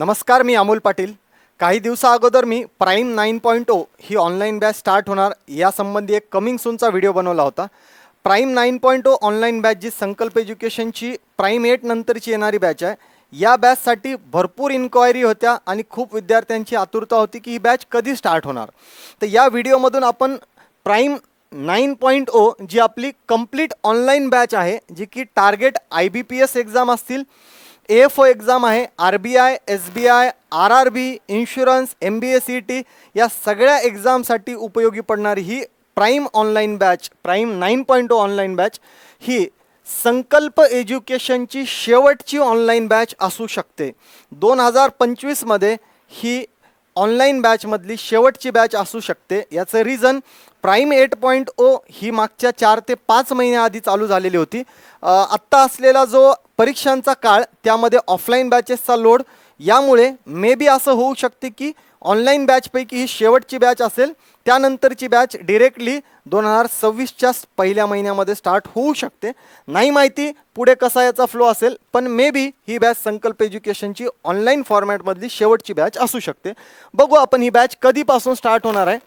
नमस्कार, मी अमोल पाटील. काही दिवसा अगोदर मी प्राईम 9.0 ही ऑनलाईन बॅच स्टार्ट होणार यासंबंधी एक कमिंग सूनचा व्हिडिओ बनवला होता. प्राईम 9.0 ऑनलाईन बॅच जी संकल्प एज्युकेशनची प्राईम 8 नंतरची येणारी बॅच आहे. या बॅचसाठी भरपूर इन्क्वायरी होत्या आणि खूप विद्यार्थ्यांची आतुरता होती की ही बॅच कधी स्टार्ट होणार. तर या व्हिडिओमधून आपण प्राईम 9.0 जी आपली कंप्लीट ऑनलाईन बॅच आहे, जी की टार्गेट IBPS एक्झाम असतील, AFO एक्झाम आहे, RBI, SBI, RRB, insurance, MBA CET या सगळ्या एक्झामसाठी उपयोगी पडणारी ही prime online batch, prime 9.0 online batch ही संकल्प एज्युकेशनची शेवटची ऑनलाईन बॅच असू शकते. 2025मध्ये ही ऑनलाईन बॅचमधली शेवटची बॅच असू शकते. याचं रिझन प्राईम 8.0 ही मागच्या 4 ते 5 महिन्याआधी चालू झालेली होती. आत्ता असलेला जो परीक्षांचा काळ त्यामध्ये ऑफलाईन बॅचेसचा लोड, यामुळे मे बी असं होऊ शकते की ऑनलाईन बॅचपैकी ही शेवटची बॅच असेल. त्यानंतरची बॅच डिरेक्टली 2026च्या पहिल्या महिन्यामध्ये स्टार्ट होऊ शकते. नाही माहिती पुढे कसा याचा फ्लो असेल, पण मे बी ही बॅच संकल्प एज्युकेशनची ऑनलाईन फॉर्मॅटमधली शेवटची बॅच असू शकते. बघू आपण ही बॅच कधीपासून स्टार्ट होणार आहे,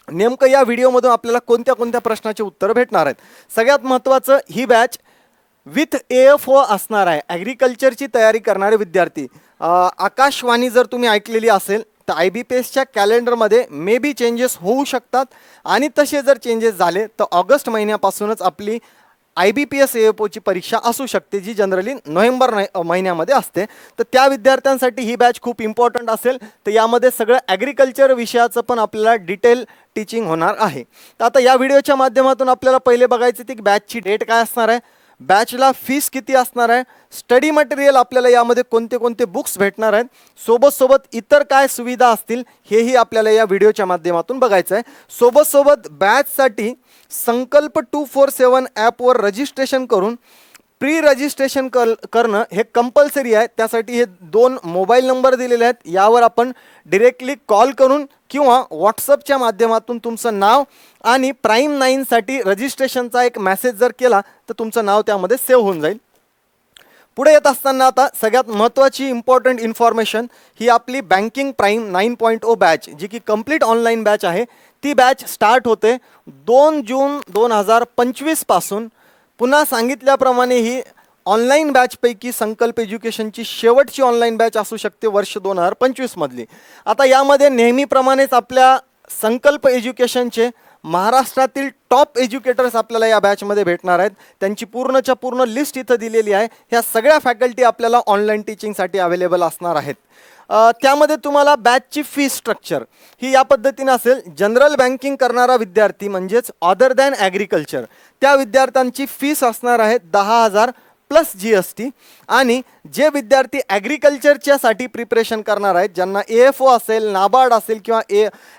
नेमकं या व्हिडिओमधून आपल्याला कोणत्या कोणत्या प्रश्नाचे उत्तरं भेटणार आहेत. सगळ्यात महत्त्वाचं, ही बॅच विथ AFO असणार आहे. ॲग्रिकल्चरची तयारी करणारे विद्यार्थी. आकाशवाणी जर तुम्ही ऐकलेली असेल तर IBPSच्या कॅलेंडरमध्ये मे बी चेंजेस होऊ शकतात आणि तसे जर चेंजेस झाले तर ऑगस्ट महिन्यापासूनच आपली IBPS AFOची परीक्षा असू शकते, जी जनरली नोव्हेंबर महिन्यामध्ये असते. तर त्या विद्यार्थ्यांसाठी ही बॅच खूप इम्पॉर्टंट असेल. तर यामध्ये सगळं ॲग्रिकल्चर विषयाचं पण आपल्याला डिटेल टीचिंग होणार आहे. तर आता या व्हिडिओच्या माध्यमातून आपल्याला पहिले बघायचं की बॅचची डेट काय असणार आहे, बॅचला फीस किती असणार आहे, स्टडी मटेरियल आपल्याला यामध्ये कोणते कोणते बुक्स भेटणार आहेत, सोबत इतर काय सुविधा असतील हेही आपल्याला या व्हिडिओच्या माध्यमातून बघायचं आहे. सोबत बॅचसाठी संकल्प 247 ॲपवर रजिस्ट्रेशन करून प्री रजिस्ट्रेशन करणं हे कंपल्सरी आहे. त्यासाठी हे 2 मोबाईल नंबर दिलेले आहेत. यावर आपण डिरेक्टली कॉल करून किंवा व्हॉट्सअपच्या माध्यमातून तुमचं नाव आणि प्राईम 9साठी रजिस्ट्रेशनचा एक मेसेज जर केला तर तुमचं नाव त्यामध्ये सेव्ह होऊन जाईल. पुढे येत असताना आता सगळ्यात महत्त्वाची इम्पॉर्टंट इन्फॉर्मेशन, ही आपली बँकिंग प्राईम 9.0 बॅच जी की कंप्लीट ऑनलाईन बॅच आहे. ती बॅच स्टार्ट होते 2 जून 2025 पासून. पुन्हा सांगितल्याप्रमाणे ही ऑनलाईन बॅचपैकी संकल्प एज्युकेशनची शेवटची ऑनलाईन बॅच असू शकते वर्ष 2025 मधली. आता यामध्ये नेहमीप्रमाणेच आपल्या संकल्प एज्युकेशनचे महाराष्ट्रातील टॉप एज्युकेटर्स आपल्याला या बॅचमध्ये भेटणार आहेत. त्यांची पूर्णच्या पूर्ण लिस्ट इथं दिलेली आहे. ह्या सगळ्या फॅकल्टी आपल्याला ऑनलाईन टीचिंगसाठी अवेलेबल असणार आहेत. त्यामध्ये तुम्हाला बॅचची फी स्ट्रक्चर ही या पद्धतीने असेल. जनरल बँकिंग करणारा विद्यार्थी म्हणजेच अदर दॅन ॲग्रिकल्चर, त्या विद्यार्थ्यांची फीस असणार आहे 10,000 प्लस GST. आणि जे विद्यार्थी ॲग्रिकल्चरच्यासाठी प्रिपरेशन करणार आहेत, ज्यांना AFO असेल, नाबार्ड असेल किंवा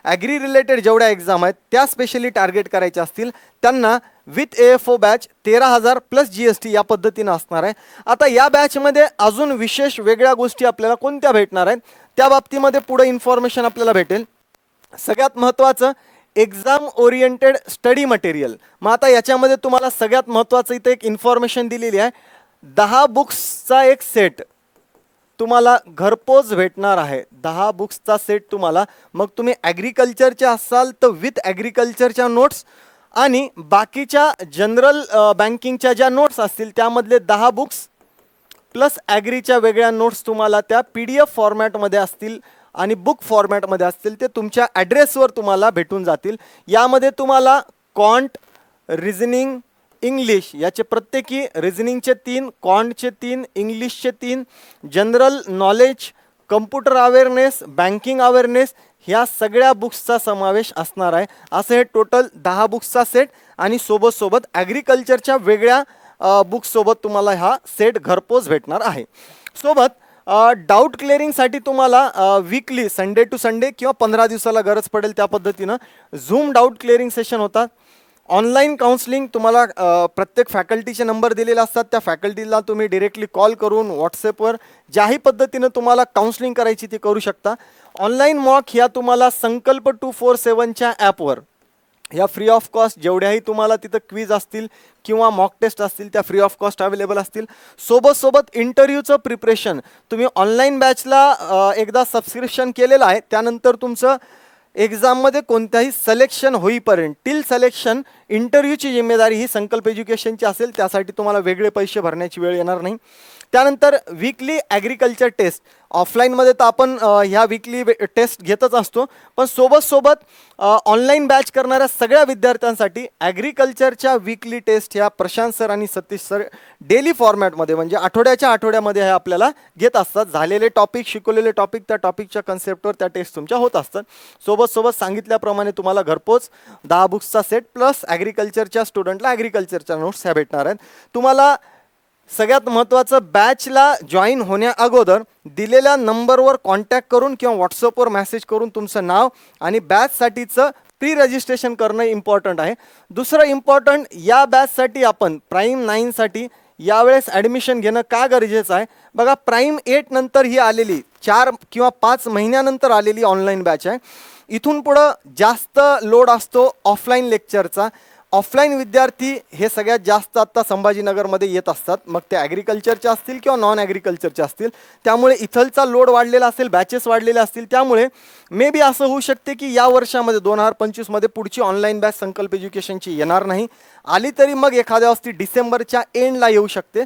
ॲग्री रिलेटेड जेवढ्या एक्झाम आहेत त्या स्पेशली टार्गेट करायच्या असतील, त्यांना with AFO batch 13,000 plus GST या पद्धतीनं असणार आहे. आता या बॅचमध्ये अजून विशेष वेगळ्या गोष्टी आपल्याला कोणत्या भेटणार आहेत त्या बाबतीमध्ये पुढे इन्फॉर्मेशन आपल्याला भेटेल. सगळ्यात महत्त्वाचं, एक्झाम ओरिएंटेड स्टडी मटेरियल. मग आता याच्यामध्ये तुम्हाला सगळ्यात महत्त्वाचं इथं एक इन्फॉर्मेशन दिलेली आहे. 10 बुक्सचा एक सेट तुम्हाला घरपोच भेटणार आहे. 10 बुक्सचा सेट तुम्हाला, मग तुम्ही ॲग्रिकल्चरचे असाल तर विथ ॲग्रिकल्चरच्या नोट्स आणि बाकीच्या जनरल बँकिंगच्या ज्या नोट्स असतील त्यामधले 10 बुक्स प्लस ॲग्रीच्या वेगळ्या नोट्स तुम्हाला त्या PDF फॉर्मॅटमध्ये असतील आणि बुक फॉर्मॅटमध्ये असतील. ते तुमच्या ॲड्रेसवर तुम्हाला भेटून जातील. यामध्ये तुम्हाला क्वांट, रिझनिंग, इंग्लिश याचे प्रत्येकी रिझनिंगचे 3, क्वांटचे 3, इंग्लिशचे 3, general knowledge, computer awareness, banking awareness ह्या सगळ्या बुक्सचा समावेश असणार आहे. असं हे टोटल 10 बुक्सचा सेट आणि सोबत ॲग्रिकल्चरच्या वेगळ्या बुक्ससोबत तुम्हाला हा सेट घरपोच भेटणार आहे. सोबत डाऊट क्लिअरिंगसाठी तुम्हाला वीकली संडे टू संडे किंवा 15 दिवसाला गरज पडेल त्या पद्धतीनं झूम डाऊट क्लिअरिंग सेशन होतात. ऑनलाईन काउन्सलिंग तुम्हाला प्रत्येक फॅकल्टीचे नंबर दिलेले असतात. त्या फॅकल्टीला तुम्ही डिरेक्टली कॉल करून व्हॉट्सॲपवर ज्याही पद्धतीनं तुम्हाला काउन्सलिंग करायची ती करू शकता. ऑनलाईन मॉक ह्या तुम्हाला संकल्प 247च्या ॲपवर ह्या फ्री ऑफ कॉस्ट जेवढ्याही तुम्हाला तिथं क्विज असतील किंवा मॉक टेस्ट असतील त्या फ्री ऑफ कॉस्ट अवेलेबल असतील. सोबत इंटरव्ह्यूचं प्रिपरेशन तुम्ही ऑनलाईन बॅचला एकदा सबस्क्रिप्शन केलेलं आहे, त्यानंतर तुमचं एक्झाममध्ये कोणत्याही सिलेक्शन होईपर्यंत टिल सिलेक्शन इंटरव्ह्यूची जिम्मेदारी ही संकल्प एज्युकेशनची असेल. त्यासाठी तुम्हाला वेगळे पैसे भरण्याची वेळ येणार नाही. त्यानंतर वीकली ॲग्रिकल्चर टेस्ट ऑफलाईनमध्ये तर आपण ह्या वीकली टेस्ट घेतच असतो, पण सोबत ऑनलाईन बॅच करणाऱ्या सगळ्या विद्यार्थ्यांसाठी ॲग्रिकल्चरच्या वीकली टेस्ट ह्या प्रशांत सर आणि सतीश सर डेली फॉर्मॅटमध्ये म्हणजे आठवड्यामध्ये हे आपल्याला घेत असतात. झालेले टॉपिक, शिकवलेले टॉपिक, त्या टॉपिकच्या कन्सेप्टवर त्या टेस्ट तुमच्या होत असतात. सोबत सांगितल्याप्रमाणे तुम्हाला घरपोच 10 बुक्सचा सेट प्लस ॲग्रिकल्चरच्या स्टुडंटला ॲग्रिकल्चरच्या नोट्स ह्या भेटणार आहेत. तुम्हाला सगळ्यात महत्त्वाचं, बॅचला जॉईन होण्या अगोदर दिलेल्या नंबरवर कॉन्टॅक्ट करून किंवा व्हॉट्सअपवर मेसेज करून तुमचं नाव आणि बॅचसाठीचं प्री रजिस्ट्रेशन करणं इम्पॉर्टंट आहे. दुसरं इम्पॉर्टंट, या बॅचसाठी आपण प्राईम 9साठी यावेळेस ॲडमिशन घेणं का गरजेचं आहे? बघा, प्राईम 8 नंतर ही आलेली 4 किंवा 5 महिन्यानंतर आलेली ऑनलाईन बॅच आहे. इथून पुढं जास्त लोड असतो ऑफलाईन लेक्चरचा. ऑफलाईन विद्यार्थी हे सगळ्यात जास्त आत्ता संभाजीनगरमध्ये येत असतात, मग ते ॲग्रिकल्चरचे असतील किंवा नॉन ॲग्रिकल्चरचे असतील. त्यामुळे इथलचा लोड वाढलेला असेल, बॅचेस वाढलेले असतील. त्यामुळे मे बी असं होऊ शकते की या वर्षामध्ये 2025मध्ये पुढची ऑनलाईन बॅच संकल्प एज्युकेशनची येणार नाही. आली तरी मग एखाद्या वस्ती डिसेंबरच्या एंडला येऊ शकते.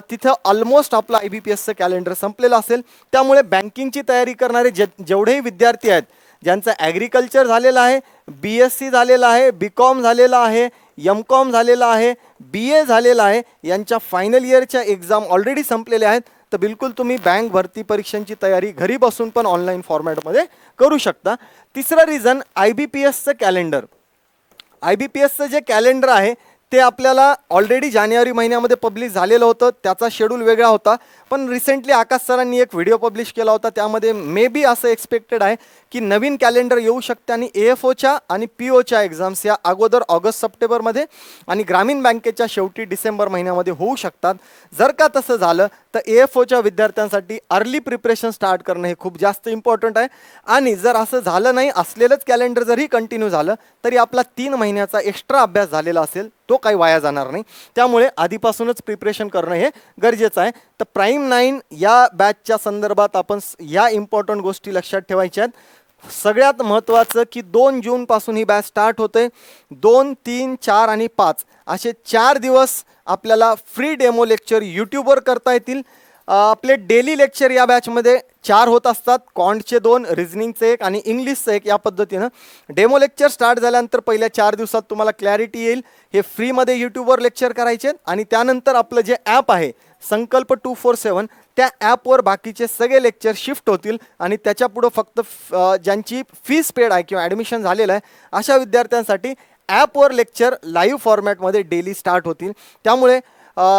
तिथं ऑलमोस्ट आपलं IBPSचं कॅलेंडर संपलेलं असेल. त्यामुळे बँकिंगची तयारी करणारे जेवढेही विद्यार्थी आहेत, ज्यांचं ॲग्रिकल्चर झालेलं आहे, BSc झालेलं आहे, BCom झालेलं आहे, MCom झालेलं आहे, BA झालेलं आहे, यांच्या फायनल इयरच्या एक्झाम ऑलरेडी संपलेल्या आहेत, तर बिलकुल तुम्ही बँक भरती परीक्षांची तयारी घरी बसून पण ऑनलाईन फॉर्मॅटमध्ये करू शकता. तिसरा रिझन, IBPSचं कॅलेंडर. IBPSचं जे कॅलेंडर आहे ते आपल्याला ऑलरेडी जानेवारी महिन्यामध्ये पब्लिश झालेलं होतं. त्याचा शेड्यूल वेगळा होता, पण रिसेंटली आकाश सरांनी एक व्हिडिओ पब्लिश केला होता. त्यामध्ये मे बी असं एक्सपेक्टेड आहे की नवीन कॅलेंडर येऊ शकते आणि AFOच्या आणि POच्या एक्झाम्स या अगोदर ऑगस्ट-सप्टेंबरमध्ये आणि ग्रामीण बँकेच्या शेवटी डिसेंबर महिन्यामध्ये होऊ शकतात. जर का तसं झालं तर AFOच्या विद्यार्थ्यांसाठी अर्ली प्रिपरेशन स्टार्ट करणं हे खूप जास्त इम्पॉर्टंट आहे. आणि जर असं झालं नाही, असलेलंच कॅलेंडर जरी कंटिन्यू झालं तरी आपला 3 महिन्याचा एक्स्ट्रा अभ्यास झालेला असेल, तो काही वाया जाणार नाही. त्यामुळे आधीपासूनच प्रिपरेशन करणं हे गरजेचं आहे. तर प्राईम 9 या बॅचच्या संदर्भात आपण या इम्पॉर्टंट गोष्टी लक्षात ठेवायच्या आहेत. सगळ्यात महत्त्वाचं की 2 जूनपासून ही बॅच स्टार्ट होते. 2, 3, 4 आणि 5 असे 4 दिवस आपल्याला फ्री डेमो लेक्चर यूट्यूबवर करता येतील. आपले डेली लेक्चर या बॅचमध्ये 4 होत असतात. कॉन्टचे 2, रिझनिंगचे 1 आणि इंग्लिशचं 1. या पद्धतीनं डेमो लेक्चर स्टार्ट झाल्यानंतर पहिल्या 4 दिवसात तुम्हाला क्लॅरिटी येईल. हे फ्रीमध्ये यूट्यूबवर लेक्चर करायचे आणि त्यानंतर आपलं जे ॲप आहे संकल्प 247, त्या ॲपवर बाकीचे सगळे लेक्चर शिफ्ट होतील आणि त्याच्यापुढं फक्त ज्यांची फीस पेड आहे किंवा ॲडमिशन झालेलं आहे अशा विद्यार्थ्यांसाठी ॲपवर लेक्चर लाईव्ह फॉर्मॅटमध्ये डेली स्टार्ट होतील. त्यामुळे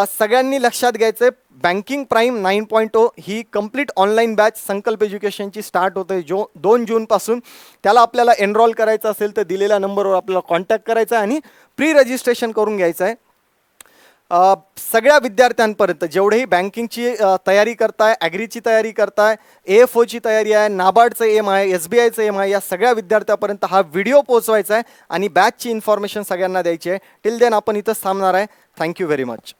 सगळ्यांनी लक्षात घ्यायचं आहे, बँकिंग प्राईम 9.0 ही कंप्लीट ऑनलाईन बॅच संकल्प एज्युकेशनची स्टार्ट होते 2 जूनपासून. त्याला आपल्याला एनरोल करायचं असेल तर दिलेल्या नंबरवर आपल्याला कॉन्टॅक्ट करायचा आहे आणि प्री रजिस्ट्रेशन करून घ्यायचं आहे. सगळ्या विद्यार्थ्यांपर्यंत जेवढेही बँकिंगची तयारी करताय, ॲग्रीची तयारी करताय, AFOची तयारी आहे, नाबार्डचं एम आहे, SBIचं एम आहे, या सगळ्या विद्यार्थ्यापर्यंत हा व्हिडिओ पोहोचवायचा आहे आणि बॅचची इन्फॉर्मेशन सगळ्यांना द्यायची आहे. टिल देन आपण इथंच थांबणार आहे. Thank you very much.